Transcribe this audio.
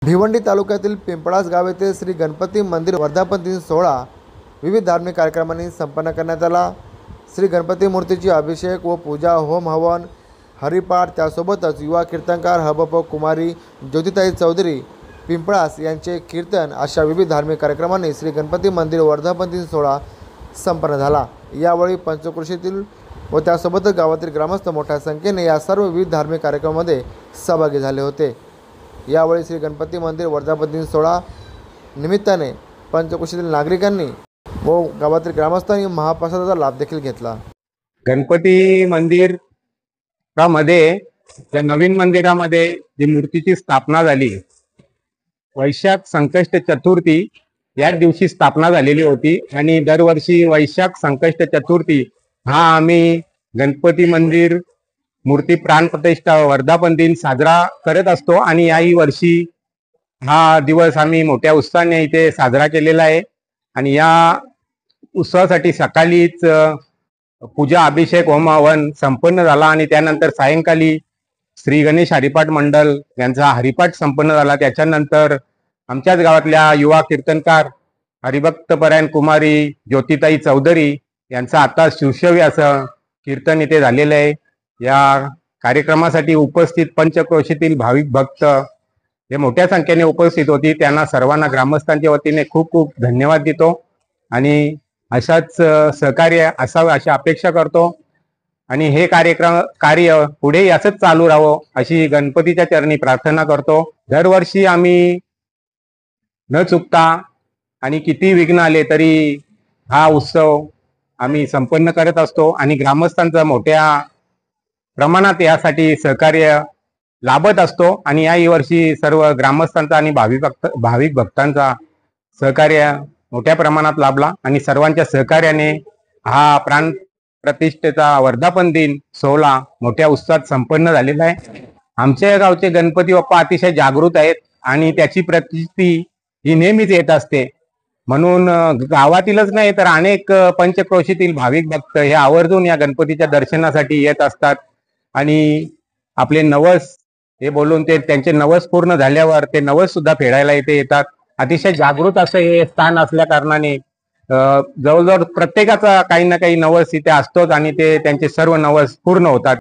भिवंडी तालुक्यातील पिंपळास गाव येथे श्री गणपती मंदिर वर्धापन दिन सोहळा विविध धार्मिक कार्यक्रमांनी संपन्न करण्यात आला। श्री गणपती मूर्तीची अभिषेक व पूजा, होम हवन, हरिपाठ, त्यासोबतच युवा कीर्तनकार हबप कुमारी ज्योतिताई चौधरी पिंपळास यांचे कीर्तन अशा विविध धार्मिक कार्यक्रमांनी श्री गणपती मंदिर वर्धापन दिन सोहळा संपन्न झाला। यावेळी पंचक्रोशीतील व त्यासोबतच गावातील ग्रामस्थ मोठ्या संख्येने या सर्व विविध धार्मिक कार्यक्रमांमध्ये सहभागी झाले होते। यावेळी श्री गणपती मंदिर वर्धापन दिन सोहळा निमित्ताने पंचक्रोशीतील नागरिकांनी व गावातील ग्रामस्थांनी महाप्रसादाचा लाभ देखील घेतला। गणपती मंदिरामध्ये त्या नवीन मंदिरामध्ये जी मूर्तीची स्थापना झाली, वैशाख संकष्ट चतुर्थी या दिवशी स्थापना झालेली होती आणि दरवर्षी वैशाख संकष्ट चतुर्थी हा आम्ही गणपती मंदिर मूर्ती प्राण प्रतिष्ठा वर्धापन दिन साजरा करत असतो आणि याही वर्षी हा दिवस आम्ही मोठ्या उत्साहाने इथे साजरा केलेला आहे। आणि या उत्सवासाठी सकाळीच पूजा, अभिषेक, होम हवन संपन्न झाला आणि त्यानंतर सायंकाळी श्री गणेश हरिपाठ मंडळ यांचा हरिपाठ संपन्न झाला। त्याच्यानंतर आमच्याच गावातल्या युवा कीर्तनकार हरिभक्तपरायण कुमारी ज्योतिताई चौधरी यांचा आता शिवशवी असं कीर्तन इथे झालेलं आहे। या कार्यक्रमासाठी उपस्थित पंचक्रोशीतील भाविक भक्त हे मोठ्या संख्येने उपस्थित होती, त्यांना सर्वांना ग्रामस्थांच्या वतीने खूप खूप धन्यवाद देतो आणि अशाच सहकार्य असावं अशी अपेक्षा करतो आणि हे कार्य पुढेही असंच चालू राहावं अशी गणपतीच्या चरणी प्रार्थना करतो। दरवर्षी आम्ही न चुकता आणि किती विघ्न आले तरी हा उत्सव आम्ही संपन्न करत असतो आणि ग्रामस्थांचा मोठ्या प्रमाणात यासाठी सहकार्य लाभत असतो आणि याही वर्षी सर्व ग्रामस्थांचा आणि भाविक भक्तांचा सहकार्य मोठ्या प्रमाणात लाभला आणि सर्वांच्या सहकार्याने हा प्राण प्रतिष्ठेचा वर्धापन दिन सोहळा मोठ्या उत्साहात संपन्न झालेला आहे। आमच्या गावचे गणपती बाप्पा अतिशय जागृत आहेत आणि त्याची प्रतिष्ठी ही नेहमीच येत असते, म्हणून गावातीलच नाही तर अनेक पंचक्रोशीतील भाविक भक्त हे आवर्जून या गणपतीच्या दर्शनासाठी येत असतात आणि आपले नवस हे बोलून ते त्यांचे नवस पूर्ण झाल्यावर ते नवस सुद्धा फेडायला इथे येतात। अतिशय जागृत असं हे स्थान असल्या कारणाने जवळजवळ प्रत्येकाचा काही ना काही नवस इथे असतोच आणि ते त्यांचे सर्व नवस पूर्ण होतात।